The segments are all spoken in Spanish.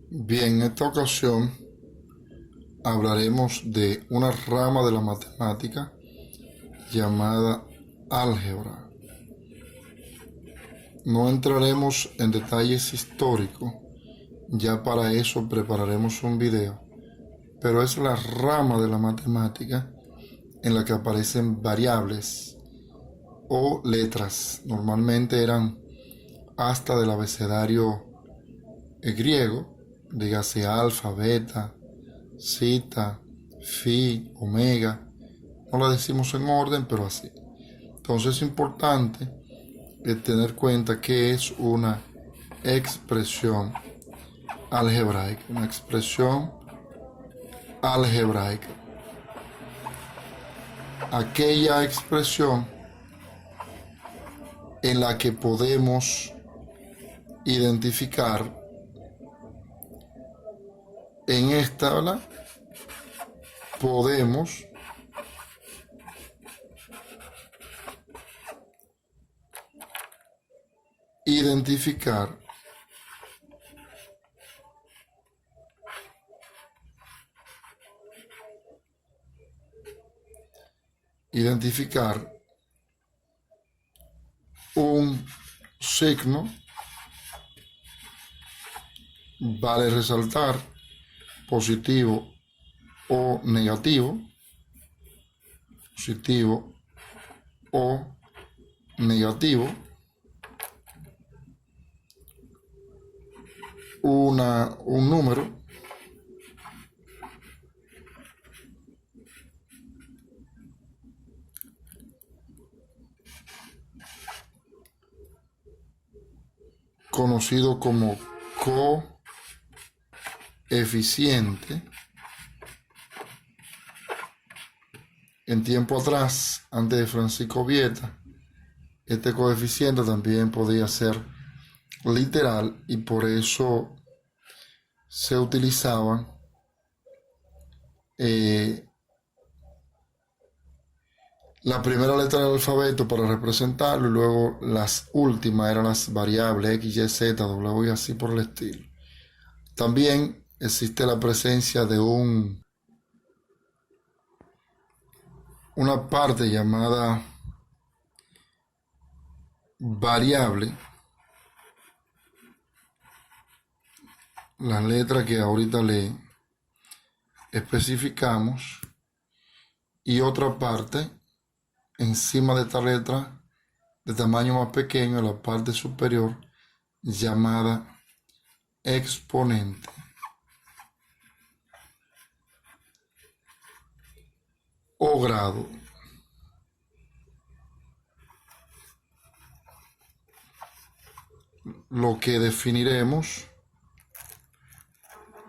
Bien, en esta ocasión hablaremos de una rama de la matemática llamada álgebra. No entraremos en detalles históricos, ya para eso prepararemos un video, pero es la rama de la matemática en la que aparecen variables o letras. Normalmente eran hasta del abecedario griego, dígase alfa, beta, zeta, phi, omega. No la decimos en orden, pero así. Entonces es importante tener cuenta que es una expresión algebraica. Una expresión algebraica. Aquella expresión en la que podemos identificar en esta tabla, podemos identificar un signo. Vale resaltar positivo o negativo, positivo o negativo, un número, conocido como coeficiente. En tiempo atrás, antes de Francisco Vieta, este coeficiente también podía ser literal y por eso se utilizaban la primera letra del alfabeto para representarlo y luego las últimas eran las variables X, Y, Z, W y así por el estilo. También existe la presencia de una parte llamada variable, la letra que ahorita le especificamos, y otra parte encima de esta letra de tamaño más pequeño, en la parte superior, llamada exponente o grado. Lo que definiremos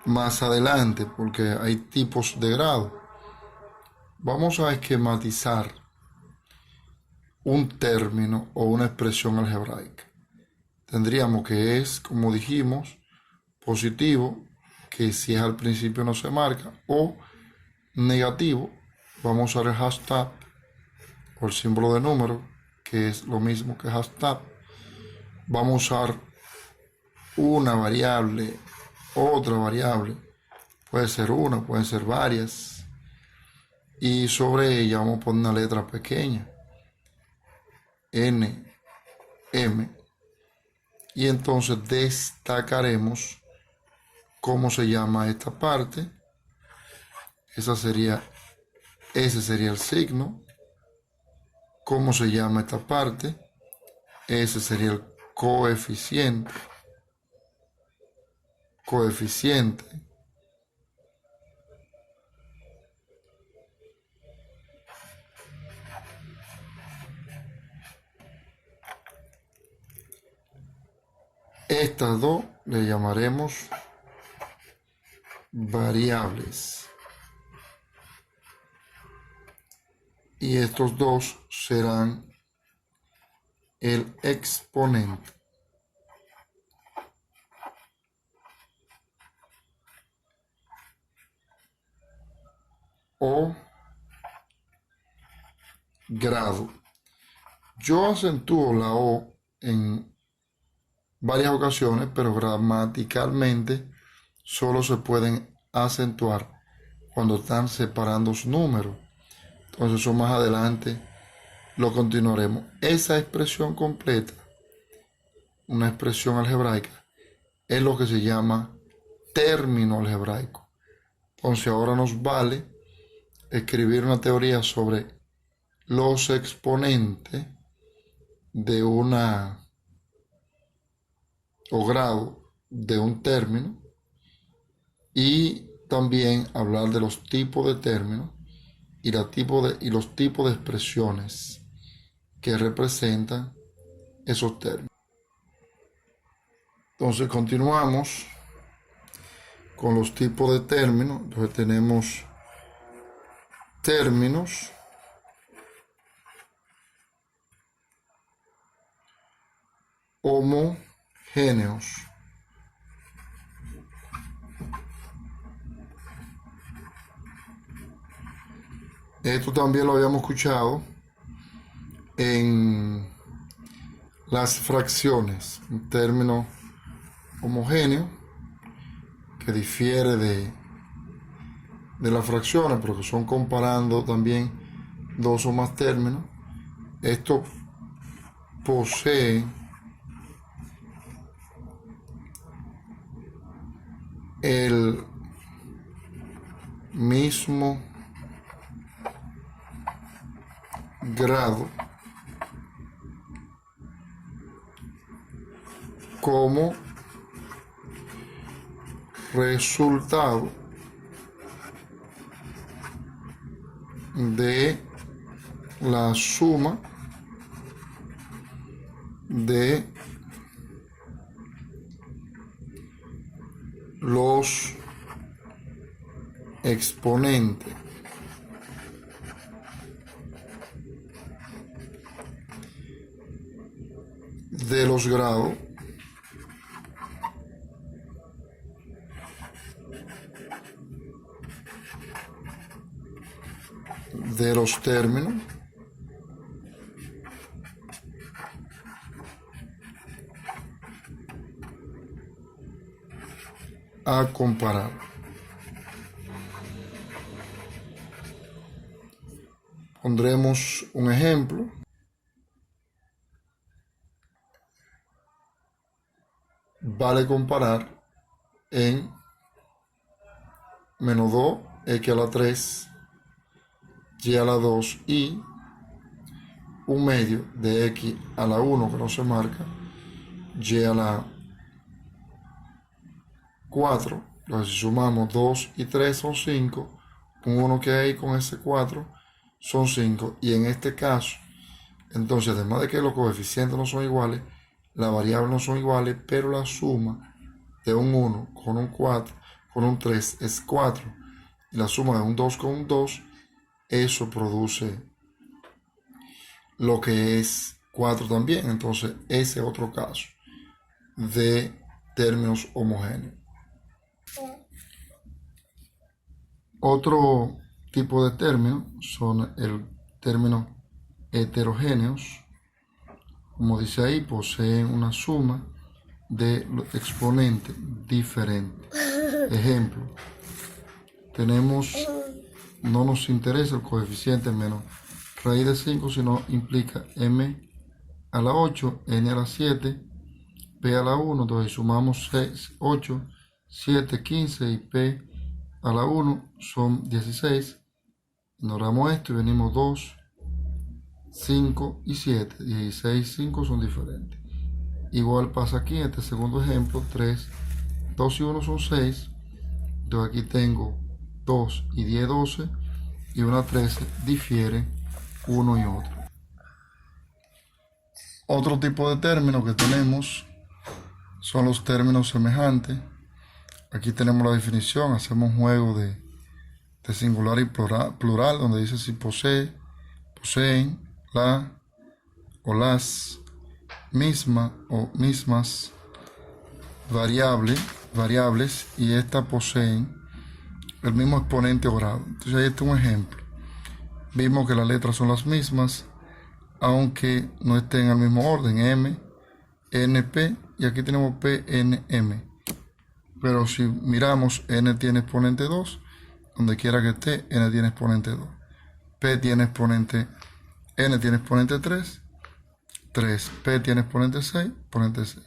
más adelante, porque hay tipos de grado. Vamos a esquematizar un término o una expresión algebraica. Tendríamos que es, como dijimos, positivo, que si es al principio no se marca, o negativo, vamos a usar el hashtag o el símbolo de número, que es lo mismo que hashtag. Vamos a usar una variable, otra variable, puede ser una, pueden ser varias, y sobre ella vamos a poner una letra pequeña, N, M, y entonces destacaremos cómo se llama esta parte. Ese sería el signo. ¿Cómo se llama esta parte? Ese sería el coeficiente. Estas dos le llamaremos variables. Y estos dos serán el exponente. O grado. Yo acentúo la O en varias ocasiones, pero gramaticalmente solo se pueden acentuar cuando están separando los números. Entonces eso más adelante lo continuaremos. Esa expresión completa, una expresión algebraica, es lo que se llama término algebraico. Entonces ahora nos vale escribir una teoría sobre los exponentes de una o grado de un término y también hablar de los tipos de términos y los tipos de expresiones que representan esos términos. Entonces continuamos con los tipos de términos. Entonces tenemos términos homogéneos. Esto también lo habíamos escuchado en las fracciones, un término homogéneo que difiere de las fracciones, pero que son comparando también dos o más términos. Esto posee el mismo grado como resultado de la suma de los exponentes de los grados de los términos a comparar. Pondremos un ejemplo. Vale comparar en menos 2, x a la 3, y a la 2 y un medio de x a la 1 que no se marca, y a la 4. Entonces si sumamos 2 y 3 son 5, con 1 que hay con ese 4 son 5, y en este caso, entonces además de que los coeficientes no son iguales, las variables no son iguales, pero la suma de un 1 con un 4 con un 3 es 4, y la suma de un 2 con un 2, eso produce lo que es 4 también. Entonces ese es otro caso de términos homogéneos. Otro tipo de términos son el término heterogéneos. Como dice ahí, poseen una suma de los exponentes diferentes. Ejemplo, tenemos, no nos interesa el coeficiente menos raíz de 5, sino implica m a la 8, n a la 7, p a la 1, entonces sumamos 6, 8, 7, 15 y p a la 1 son 16. Ignoramos esto y venimos 2, 5 y 7. 16 y 5 son diferentes. Igual pasa aquí en este segundo ejemplo. 3, 2 y 1 son 6. Entonces aquí tengo 2 y 10, 12. Y una 13 difiere uno y otro. Otro tipo de términos que tenemos son los términos semejantes. Aquí tenemos la definición. Hacemos un juego de singular y plural, donde dice si poseen, la o las misma o mismas variables, y estas poseen el mismo exponente o grado. Entonces ahí está un ejemplo. Vimos que las letras son las mismas, aunque no estén al mismo orden, M, N, P, y aquí tenemos P, N, M. Pero si miramos, n tiene exponente 2, donde quiera que esté, n tiene exponente 2. P tiene exponente, n tiene exponente 3, 3. P tiene exponente 6, exponente 6.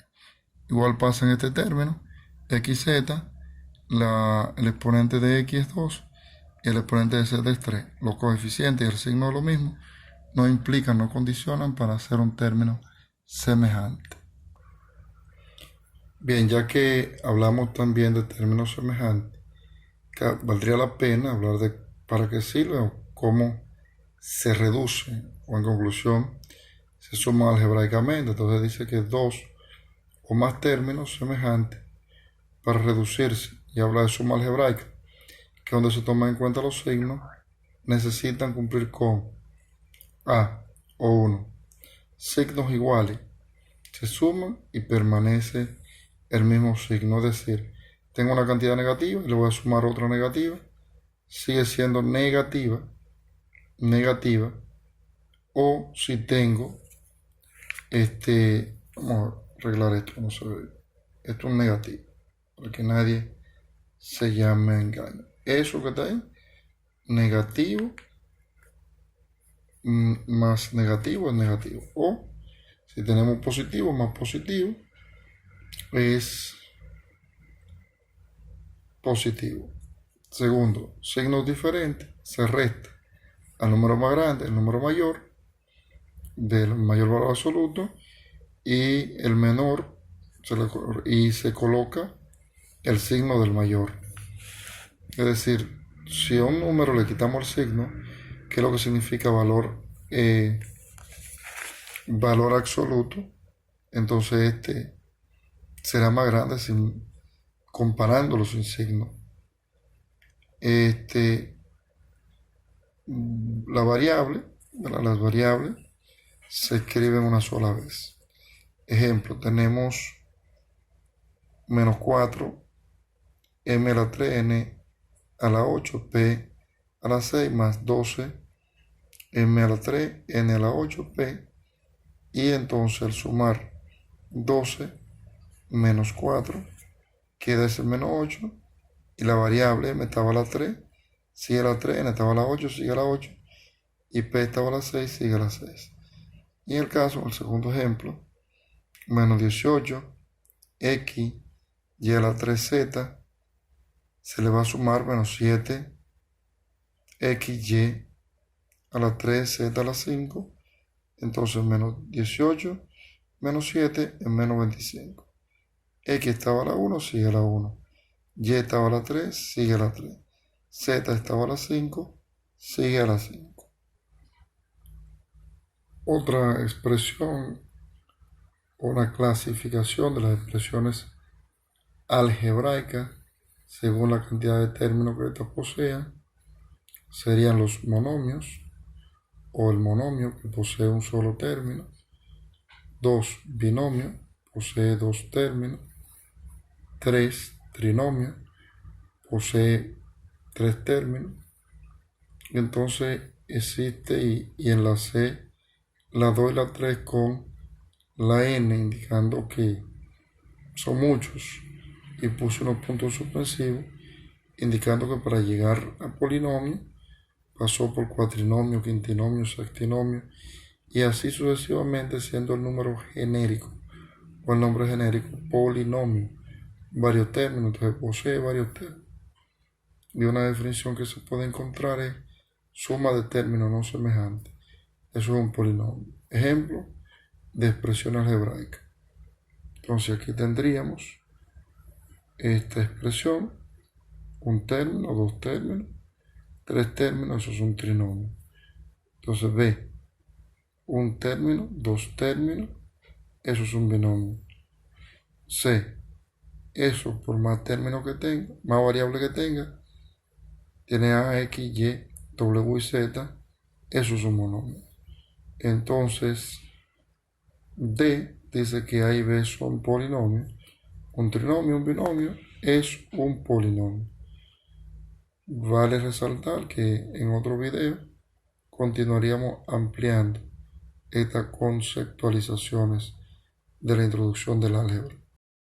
Igual pasa en este término, xz, el exponente de x es 2 y el exponente de z es 3. Los coeficientes y el signo de lo mismo no implican, no condicionan para hacer un término semejante. Bien, ya que hablamos también de términos semejantes, valdría la pena hablar de para qué sirve o cómo se reduce, o en conclusión, se suma algebraicamente. Entonces dice que dos o más términos semejantes para reducirse, y habla de suma algebraica, que donde se toman en cuenta los signos, necesitan cumplir con A o 1. Signos iguales se suman y permanece el mismo signo, es decir, tengo una cantidad negativa y le voy a sumar otra negativa, sigue siendo negativa, o si tengo vamos a arreglar esto, no se ve, esto es un negativo, para que nadie se llame a engaño. Eso que está ahí, negativo más negativo es negativo, o si tenemos positivo más positivo es positivo. Segundo, signos diferentes, se resta al número más grande el número mayor del mayor valor absoluto y el menor y se coloca el signo del mayor. Es decir, si a un número le quitamos el signo, que es lo que significa valor absoluto, entonces este será más grande comparándolo sin signo. Las variables se escriben una sola vez. Ejemplo, tenemos menos 4, m a la 3, n a la 8, p a la 6, más 12, m a la 3, n a la 8, p. Y entonces al sumar 12 menos 4, queda ese menos 8. Y la variable m estaba a la 3, sigue a la 3, n estaba a la 8, sigue a la 8. Y p estaba a la 6, sigue a la 6. Y en el caso, el segundo ejemplo, menos 18, x y a la 3z, se le va a sumar menos 7, xy a la 3, z a la 5, entonces menos 18, menos 7 es menos 25. X estaba a la 1, sigue a la 1. Y estaba a la 3, sigue a la 3. Z estaba a la 5, sigue a la 5. Otra expresión, una clasificación de las expresiones algebraicas según la cantidad de términos que éstas posean, serían los monomios, o el monomio que posee un solo término. 2 binomios, posee 2 términos. 3 trinomios, posee 3 términos. Entonces existe y enlacé la 2 y la 3 con la n, indicando que son muchos, y puse unos puntos suspensivos indicando que para llegar al polinomio pasó por cuatrinomio, quintinomio, sextinomio y así sucesivamente, siendo el número genérico o el nombre genérico polinomio, varios términos. Entonces posee varios términos, y una definición que se puede encontrar es suma de términos no semejantes. Eso es un polinomio. Ejemplo de expresión algebraica. Entonces aquí tendríamos esta expresión, un término, 2 términos, 3 términos, eso es un trinomio. Entonces B, un término, 2 términos, eso es un binomio. C, eso por más términos que tenga, más variables que tenga, tiene A, X, Y, W y Z, eso es un monomio. Entonces D dice que A y B son polinomios. Un trinomio, un binomio, es un polinomio. Vale resaltar que en otro video continuaríamos ampliando estas conceptualizaciones de la introducción del álgebra.